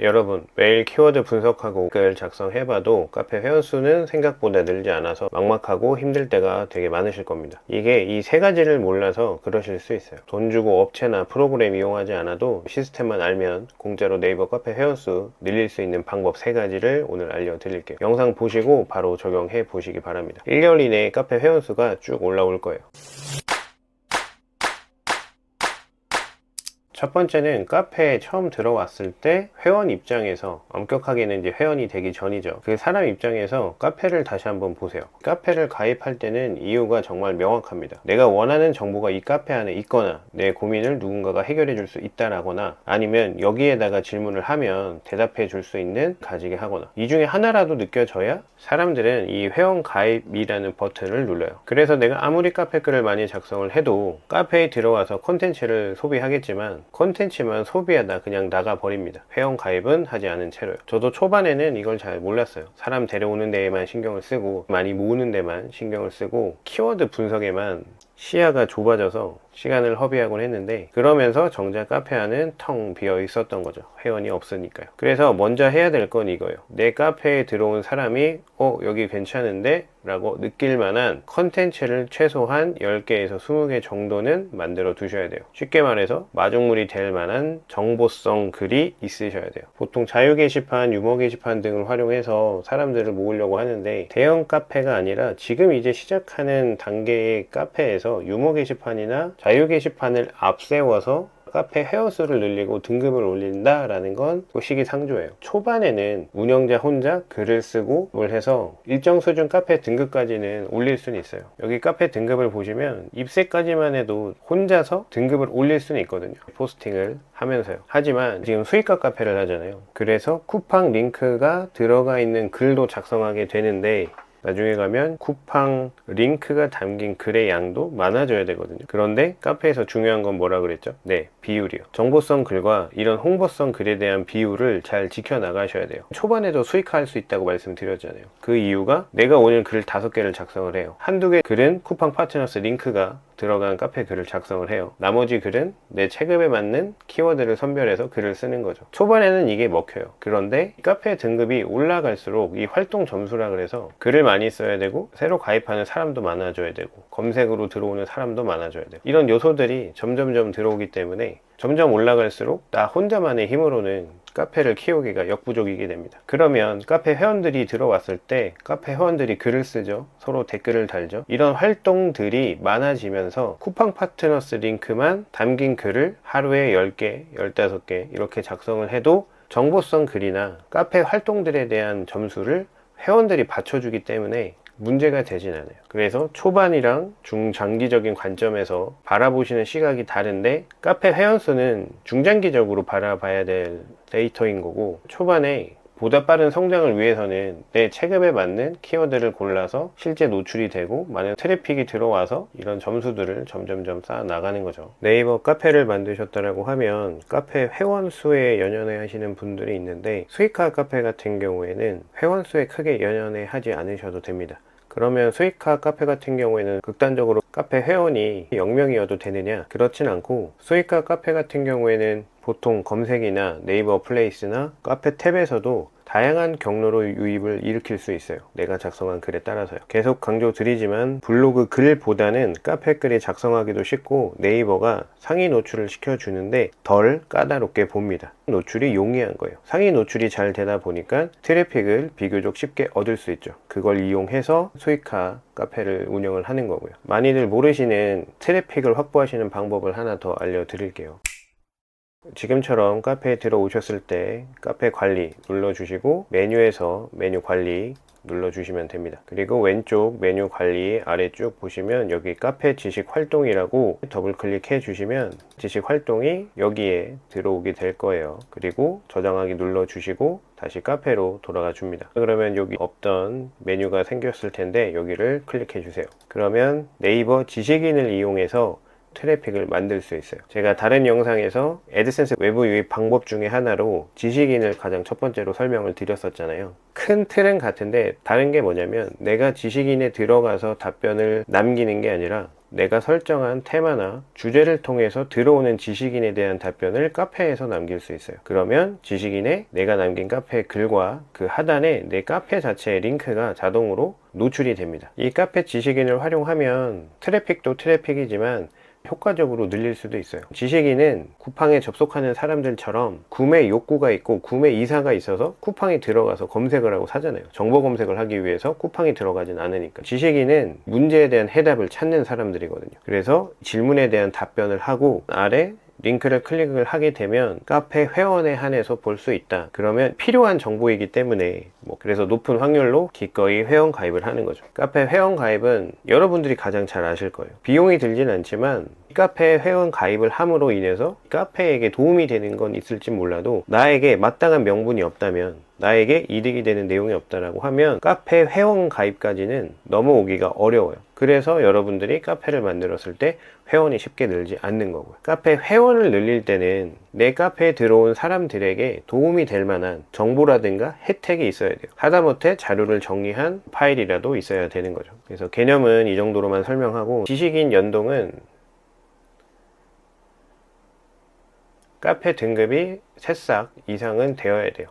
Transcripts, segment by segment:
여러분, 매일 키워드 분석하고 글 작성해봐도 카페 회원수는 생각보다 늘지 않아서 막막하고 힘들 때가 되게 많으실 겁니다. 이게 이 세 가지를 몰라서 그러실 수 있어요. 돈 주고 업체나 프로그램 이용하지 않아도 시스템만 알면 공짜로 네이버 카페 회원수 늘릴 수 있는 방법 세 가지를 오늘 알려드릴게요. 영상 보시고 바로 적용해 보시기 바랍니다. 1개월 이내에 카페 회원수가 쭉 올라올 거예요. 첫 번째는 카페에 처음 들어왔을 때 회원 입장에서, 엄격하게는 이제 회원이 되기 전이죠. 그 사람 입장에서 카페를 다시 한번 보세요. 카페를 가입할 때는 이유가 정말 명확합니다. 내가 원하는 정보가 이 카페 안에 있거나 내 고민을 누군가가 해결해 줄 수 있다라거나 아니면 여기에다가 질문을 하면 대답해 줄 수 있는 가지게 하거나 이 중에 하나라도 느껴져야 사람들은 이 회원 가입이라는 버튼을 눌러요. 그래서 내가 아무리 카페 글을 많이 작성을 해도 카페에 들어와서 콘텐츠를 소비하겠지만 콘텐츠만 소비하다 그냥 나가버립니다. 회원 가입은 하지 않은 채로요. 저도 초반에는 이걸 잘 몰랐어요. 사람 데려오는 데에만 신경을 쓰고 많이 모으는 데만 신경을 쓰고 키워드 분석에만 시야가 좁아져서 시간을 허비하곤 했는데, 그러면서 정작 카페 안은 텅 비어 있었던 거죠. 회원이 없으니까요. 그래서 먼저 해야 될 건 이거예요. 내 카페에 들어온 사람이 여기 괜찮은데? 라고 느낄 만한 컨텐츠를 최소한 10개에서 20개 정도는 만들어 두셔야 돼요. 쉽게 말해서 마중물이 될 만한 정보성 글이 있으셔야 돼요. 보통 자유 게시판, 유머 게시판 등을 활용해서 사람들을 모으려고 하는데, 대형 카페가 아니라 지금 이제 시작하는 단계의 카페에서 유머 게시판이나 자유 게시판을 앞세워서 카페 회원수를 늘리고 등급을 올린다라는 건 시기상조예요. 초반에는 운영자 혼자 글을 쓰고 뭘 해서 일정 수준 카페 등급까지는 올릴 수는 있어요. 여기 카페 등급을 보시면 입세까지만 해도 혼자서 등급을 올릴 수는 있거든요. 포스팅을 하면서요. 하지만 지금 수익화 카페를 하잖아요. 그래서 쿠팡 링크가 들어가 있는 글도 작성하게 되는데, 나중에 가면 쿠팡 링크가 담긴 글의 양도 많아져야 되거든요. 그런데 카페에서 중요한 건 뭐라 그랬죠? 네, 비율이요. 정보성 글과 이런 홍보성 글에 대한 비율을 잘 지켜나가셔야 돼요. 초반에도 수익화할 수 있다고 말씀드렸잖아요. 그 이유가 내가 오늘 글 5개를 작성을 해요. 한두 개 글은 쿠팡 파트너스 링크가 들어간 카페 글을 작성을 해요. 나머지 글은 내 체급에 맞는 키워드를 선별해서 글을 쓰는 거죠. 초반에는 이게 먹혀요. 그런데 카페 등급이 올라갈수록 이 활동 점수라 그래서 글을 많이 써야 되고, 새로 가입하는 사람도 많아져야 되고, 검색으로 들어오는 사람도 많아져야 되고, 이런 요소들이 점점점 들어오기 때문에 점점 올라갈수록 나 혼자만의 힘으로는 카페를 키우기가 역부족이게 됩니다. 그러면 카페 회원들이 들어왔을 때 카페 회원들이 글을 쓰죠. 서로 댓글을 달죠. 이런 활동들이 많아지면서 쿠팡 파트너스 링크만 담긴 글을 하루에 10개, 15개 이렇게 작성을 해도 정보성 글이나 카페 활동들에 대한 점수를 회원들이 받쳐주기 때문에 문제가 되진 않아요. 그래서 초반이랑 중장기적인 관점에서 바라보시는 시각이 다른데, 카페 회원수는 중장기적으로 바라봐야 될 데이터인 거고, 초반에 보다 빠른 성장을 위해서는 내 체급에 맞는 키워드를 골라서 실제 노출이 되고 많은 트래픽이 들어와서 이런 점수들을 점점점 쌓아 나가는 거죠. 네이버 카페를 만드셨다라고 하면 카페 회원 수에 연연해 하시는 분들이 있는데, 수익화 카페 같은 경우에는 회원 수에 크게 연연해 하지 않으셔도 됩니다. 그러면 수익화 카페 같은 경우에는 극단적으로 카페 회원이 0명이어도 되느냐? 그렇진 않고, 수익화 카페 같은 경우에는 보통 검색이나 네이버 플레이스나 카페 탭에서도 다양한 경로로 유입을 일으킬 수 있어요. 내가 작성한 글에 따라서요. 계속 강조드리지만 블로그 글보다는 카페 글이 작성하기도 쉽고 네이버가 상위 노출을 시켜주는데 덜 까다롭게 봅니다. 노출이 용이한 거예요. 상위 노출이 잘 되다 보니까 트래픽을 비교적 쉽게 얻을 수 있죠. 그걸 이용해서 수익화 카페를 운영을 하는 거고요. 많이들 모르시는 트래픽을 확보하시는 방법을 하나 더 알려드릴게요. 지금처럼 카페에 들어오셨을 때 카페 관리 눌러주시고 메뉴에서 메뉴 관리 눌러주시면 됩니다. 그리고 왼쪽 메뉴 관리 아래 쭉 보시면 여기 카페 지식 활동이라고 더블 클릭해 주시면 지식 활동이 여기에 들어오게 될 거예요. 그리고 저장하기 눌러주시고 다시 카페로 돌아가 줍니다. 그러면 여기 없던 메뉴가 생겼을 텐데 여기를 클릭해 주세요. 그러면 네이버 지식인을 이용해서 트래픽을 만들 수 있어요. 제가 다른 영상에서 애드센스 외부 유입 방법 중에 하나로 지식인을 가장 첫 번째로 설명을 드렸었잖아요. 큰 틀은 같은데 다른 게 뭐냐면 내가 지식인에 들어가서 답변을 남기는 게 아니라 내가 설정한 테마나 주제를 통해서 들어오는 지식인에 대한 답변을 카페에서 남길 수 있어요. 그러면 지식인의 내가 남긴 카페 글과 그 하단에 내 카페 자체의 링크가 자동으로 노출이 됩니다. 이 카페 지식인을 활용하면 트래픽도 트래픽이지만 효과적으로 늘릴 수도 있어요. 지식인은 쿠팡에 접속하는 사람들처럼 구매 욕구가 있고 구매 이사가 있어서 쿠팡에 들어가서 검색을 하고 사잖아요. 정보 검색을 하기 위해서 쿠팡에 들어가진 않으니까. 지식인은 문제에 대한 해답을 찾는 사람들이거든요. 그래서 질문에 대한 답변을 하고 아래 링크를 클릭을 하게 되면 카페 회원에 한해서 볼 수 있다. 그러면 필요한 정보이기 때문에 그래서 높은 확률로 기꺼이 회원 가입을 하는 거죠. 카페 회원 가입은 여러분들이 가장 잘 아실 거예요. 비용이 들진 않지만 카페 회원 가입을 함으로 인해서 카페에게 도움이 되는 건 있을지 몰라도 나에게 마땅한 명분이 없다면, 나에게 이득이 되는 내용이 없다라고 하면 카페 회원 가입까지는 넘어오기가 어려워요. 그래서 여러분들이 카페를 만들었을 때 회원이 쉽게 늘지 않는 거고요. 카페 회원을 늘릴 때는 내 카페에 들어온 사람들에게 도움이 될 만한 정보라든가 혜택이 있어야 돼요. 하다못해 자료를 정리한 파일이라도 있어야 되는 거죠. 그래서 개념은 이 정도로만 설명하고, 지식인 연동은 카페 등급이 3싹 이상은 되어야 돼요.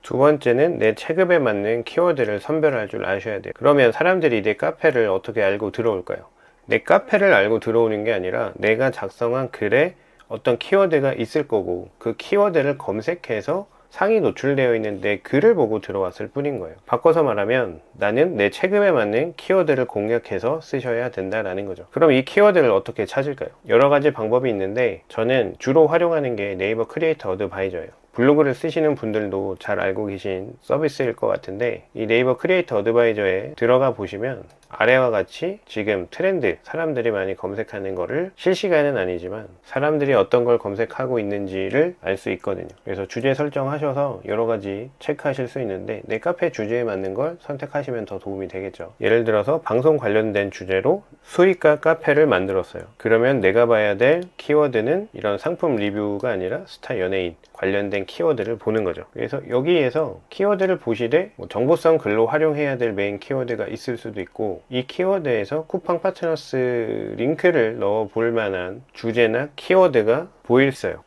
두 번째는 내 체급에 맞는 키워드를 선별할 줄 아셔야 돼요. 그러면 사람들이 내 카페를 어떻게 알고 들어올까요? 내 카페를 알고 들어오는 게 아니라 내가 작성한 글에 어떤 키워드가 있을 거고 그 키워드를 검색해서 상위 노출되어 있는 내 글을 보고 들어왔을 뿐인 거예요. 바꿔서 말하면 나는 내 체급에 맞는 키워드를 공략해서 쓰셔야 된다라는 거죠. 그럼 이 키워드를 어떻게 찾을까요? 여러 가지 방법이 있는데 저는 주로 활용하는 게 네이버 크리에이터 어드바이저예요. 블로그를 쓰시는 분들도 잘 알고 계신 서비스일 것 같은데, 이 네이버 크리에이터 어드바이저에 들어가 보시면 아래와 같이 지금 트렌드, 사람들이 많이 검색하는 거를 실시간은 아니지만 사람들이 어떤 걸 검색하고 있는지를 알 수 있거든요. 그래서 주제 설정하셔서 여러 가지 체크하실 수 있는데 내 카페 주제에 맞는 걸 선택하시면 더 도움이 되겠죠. 예를 들어서 방송 관련된 주제로 수익가 카페를 만들었어요. 그러면 내가 봐야 될 키워드는 이런 상품 리뷰가 아니라 스타 연예인 관련된 키워드를 보는 거죠. 그래서 여기에서 키워드를 보시되 정보성 글로 활용해야 될 메인 키워드가 있을 수도 있고, 이 키워드에서 쿠팡 파트너스 링크를 넣어 볼 만한 주제나 키워드가 보일어요.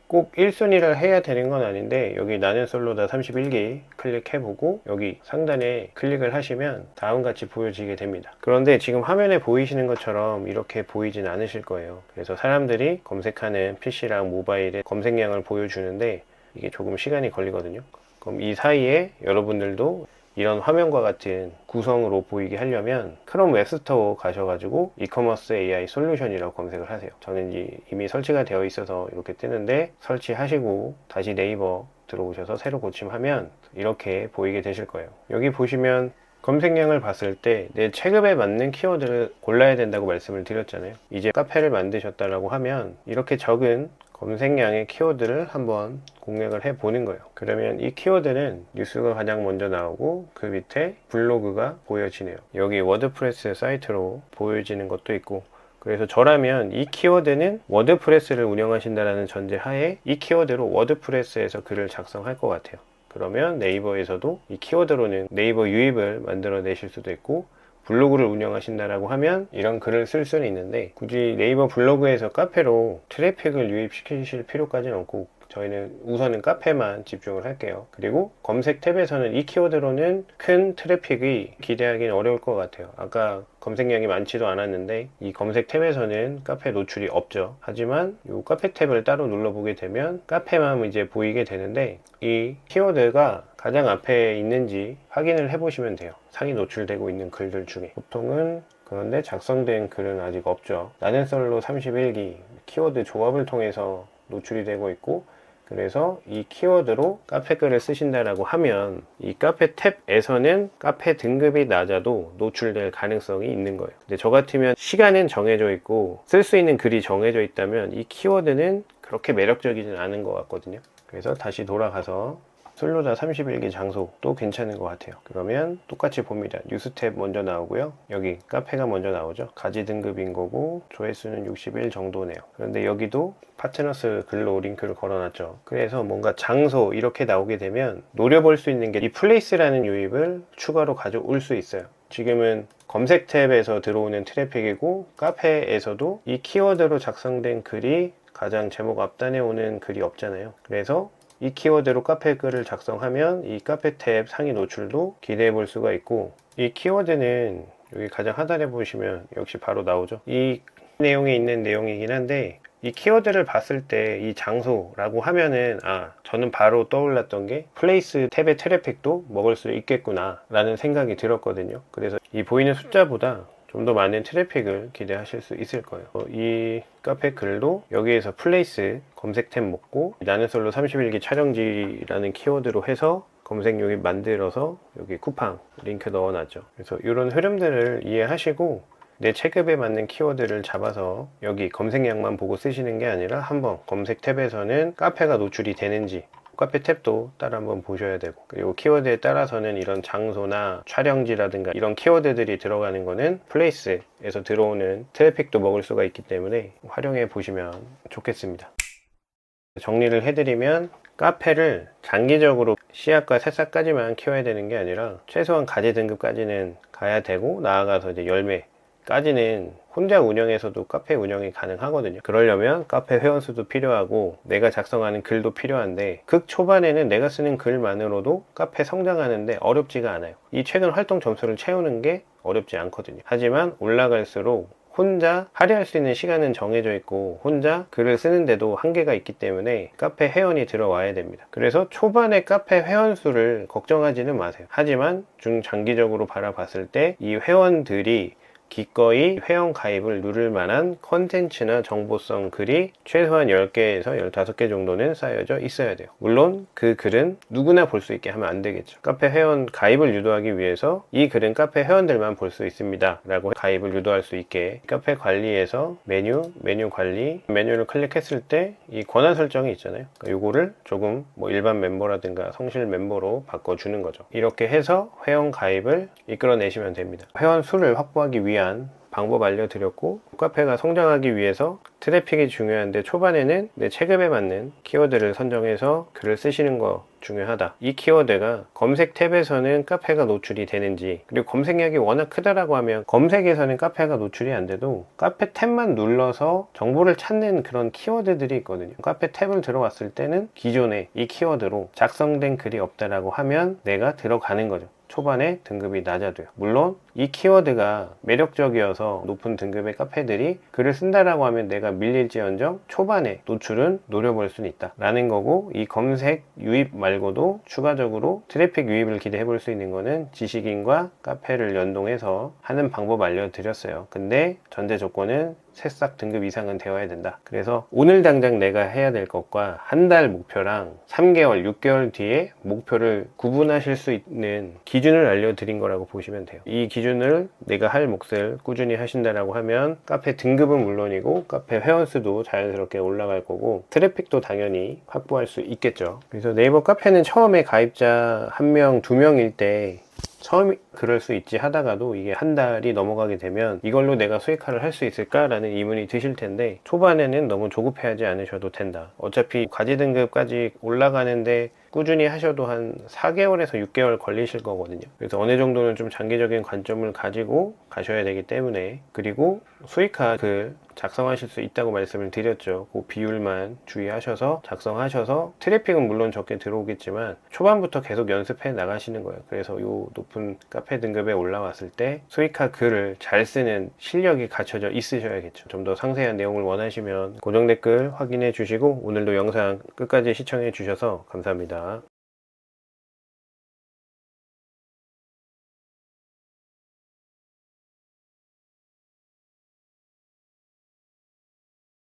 꼭 1순위를 해야 되는 건 아닌데 여기 나는 솔로다 31기 클릭해보고 여기 상단에 클릭을 하시면 다음같이 보여지게 됩니다. 그런데 지금 화면에 보이시는 것처럼 이렇게 보이진 않으실 거예요. 그래서 사람들이 검색하는 PC랑 모바일의 검색량을 보여주는데 이게 조금 시간이 걸리거든요. 그럼 이 사이에 여러분들도 이런 화면과 같은 구성으로 보이게 하려면 크롬 웹스토어 가셔가지고 이커머스 AI 솔루션이라고 검색을 하세요. 저는 이미 설치가 되어 있어서 이렇게 뜨는데, 설치하시고 다시 네이버 들어오셔서 새로 고침하면 이렇게 보이게 되실 거예요. 여기 보시면 검색량을 봤을 때 내 체급에 맞는 키워드를 골라야 된다고 말씀을 드렸잖아요. 이제 카페를 만드셨다라고 하면 이렇게 적은 검색량의 키워드를 한번 공략을 해 보는 거예요. 그러면 이 키워드는 뉴스가 가장 먼저 나오고 그 밑에 블로그가 보여지네요. 여기 워드프레스 사이트로 보여지는 것도 있고, 그래서 저라면 이 키워드는 워드프레스를 운영하신다는 전제 하에 이 키워드로 워드프레스에서 글을 작성할 것 같아요. 그러면 네이버에서도 이 키워드로는 네이버 유입을 만들어 내실 수도 있고, 블로그를 운영하신다라고 하면 이런 글을 쓸 수는 있는데 굳이 네이버 블로그에서 카페로 트래픽을 유입시키실 필요까지는 없고 저희는 우선은 카페만 집중을 할게요. 그리고 검색 탭에서는 이 키워드로는 큰 트래픽이 기대하기는 어려울 것 같아요. 아까 검색량이 많지도 않았는데 이 검색 탭에서는 카페 노출이 없죠. 하지만 이 카페 탭을 따로 눌러보게 되면 카페만 이제 보이게 되는데 이 키워드가 가장 앞에 있는지 확인을 해보시면 돼요. 상위 노출되고 있는 글들 중에. 보통은 그런데 작성된 글은 아직 없죠. 나는 솔로 31기 키워드 조합을 통해서 노출이 되고 있고, 그래서 이 키워드로 카페 글을 쓰신다라고 하면 이 카페 탭에서는 카페 등급이 낮아도 노출될 가능성이 있는 거예요. 근데 저 같으면 시간은 정해져 있고 쓸 수 있는 글이 정해져 있다면 이 키워드는 그렇게 매력적이진 않은 것 같거든요. 그래서 다시 돌아가서 솔로자 31기 장소도 괜찮은 것 같아요. 그러면 똑같이 봅니다. 뉴스 탭 먼저 나오고요. 여기 카페가 먼저 나오죠. 가지 등급인 거고 조회수는 61 정도네요. 그런데 여기도 파트너스 글로 링크를 걸어놨죠. 그래서 뭔가 장소 이렇게 나오게 되면 노려볼 수 있는 게 이 플레이스라는 유입을 추가로 가져올 수 있어요. 지금은 검색 탭에서 들어오는 트래픽이고 카페에서도 이 키워드로 작성된 글이 가장 제목 앞단에 오는 글이 없잖아요. 그래서 이 키워드로 카페 글을 작성하면 이 카페 탭 상위 노출도 기대해 볼 수가 있고, 이 키워드는 여기 가장 하단에 보시면 역시 바로 나오죠. 이 내용에 있는 내용이긴 한데, 이 키워드를 봤을 때 이 장소라고 하면은 저는 바로 떠올랐던 게 플레이스 탭의 트래픽도 먹을 수 있겠구나 라는 생각이 들었거든요. 그래서 이 보이는 숫자보다 좀 더 많은 트래픽을 기대하실 수 있을 거예요. 이 카페 글도 여기에서 플레이스 검색 탭 먹고 나는 솔로 31기 촬영지라는 키워드로 해서 검색용이 만들어서 여기 쿠팡 링크 넣어놨죠. 그래서 이런 흐름들을 이해하시고 내 체급에 맞는 키워드를 잡아서 여기 검색량만 보고 쓰시는 게 아니라 한번 검색 탭에서는 카페가 노출이 되는지 카페 탭도 따라 한번 보셔야 되고, 그리고 키워드에 따라서는 이런 장소나 촬영지라든가 이런 키워드들이 들어가는 거는 플레이스에서 들어오는 트래픽도 먹을 수가 있기 때문에 활용해 보시면 좋겠습니다. 정리를 해드리면 카페를 장기적으로 씨앗과 새싹까지만 키워야 되는 게 아니라 최소한 가지 등급까지는 가야 되고, 나아가서 이제 열매까지는 혼자 운영해서도 카페 운영이 가능하거든요. 그러려면 카페 회원수도 필요하고 내가 작성하는 글도 필요한데, 극 초반에는 내가 쓰는 글만으로도 카페 성장하는데 어렵지가 않아요. 이 최근 활동 점수를 채우는 게 어렵지 않거든요. 하지만 올라갈수록 혼자 할애할 수 있는 시간은 정해져 있고 혼자 글을 쓰는데도 한계가 있기 때문에 카페 회원이 들어와야 됩니다. 그래서 초반에 카페 회원 수를 걱정하지는 마세요. 하지만 중장기적으로 바라봤을 때 이 회원들이 기꺼이 회원 가입을 누를 만한 컨텐츠나 정보성 글이 최소한 10개에서 15개 정도는 쌓여져 있어야 돼요. 물론 그 글은 누구나 볼 수 있게 하면 안 되겠죠. 카페 회원 가입을 유도하기 위해서 이 글은 카페 회원들만 볼 수 있습니다 라고 가입을 유도할 수 있게 카페 관리에서 메뉴 관리, 메뉴를 클릭했을 때 이 권한 설정이 있잖아요. 그러니까 요거를 조금 일반 멤버라든가 성실 멤버로 바꿔주는 거죠. 이렇게 해서 회원 가입을 이끌어내시면 됩니다. 회원 수를 확보하기 위한 방법 알려드렸고, 카페가 성장하기 위해서 트래픽이 중요한데 초반에는 내 체급에 맞는 키워드를 선정해서 글을 쓰시는 거 중요하다. 이 키워드가 검색 탭에서는 카페가 노출이 되는지, 그리고 검색량이 워낙 크다라고 하면 검색에서는 카페가 노출이 안 돼도 카페 탭만 눌러서 정보를 찾는 그런 키워드들이 있거든요. 카페 탭을 들어왔을 때는 기존에 이 키워드로 작성된 글이 없다라고 하면 내가 들어가는 거죠. 초반에 등급이 낮아도요. 물론 이 키워드가 매력적이어서 높은 등급의 카페들이 글을 쓴다라고 하면 내가 밀릴지언정 초반에 노출은 노려볼 수는 있다 라는 거고, 이 검색 유입 말고도 추가적으로 트래픽 유입을 기대해 볼 수 있는 거는 지식인과 카페를 연동해서 하는 방법 알려드렸어요. 근데 전제 조건은 새싹 등급 이상은 되어야 된다. 그래서 오늘 당장 내가 해야 될 것과 한 달 목표랑 3개월, 6개월 뒤에 목표를 구분하실 수 있는 기준을 알려드린 거라고 보시면 돼요. 이 기준을 내가 할 몫을 꾸준히 하신다라고 하면 카페 등급은 물론이고 카페 회원수도 자연스럽게 올라갈 거고 트래픽도 당연히 확보할 수 있겠죠. 그래서 네이버 카페는 처음에 가입자 1명, 2명일 때 처음 그럴 수 있지 하다가도 이게 한 달이 넘어가게 되면 이걸로 내가 수익화를 할 수 있을까라는 의문이 드실 텐데, 초반에는 너무 조급해하지 않으셔도 된다. 어차피 가지 등급까지 올라가는데 꾸준히 하셔도 한 4개월에서 6개월 걸리실 거거든요. 그래서 어느 정도는 좀 장기적인 관점을 가지고 가셔야 되기 때문에, 그리고 수익화 글 작성하실 수 있다고 말씀을 드렸죠. 그 비율만 주의하셔서 작성하셔서 트래픽은 물론 적게 들어오겠지만 초반부터 계속 연습해 나가시는 거예요. 그래서 요 높은 카페 등급에 올라왔을 때 수익화 글을 잘 쓰는 실력이 갖춰져 있으셔야겠죠. 좀 더 상세한 내용을 원하시면 고정 댓글 확인해 주시고, 오늘도 영상 끝까지 시청해 주셔서 감사합니다.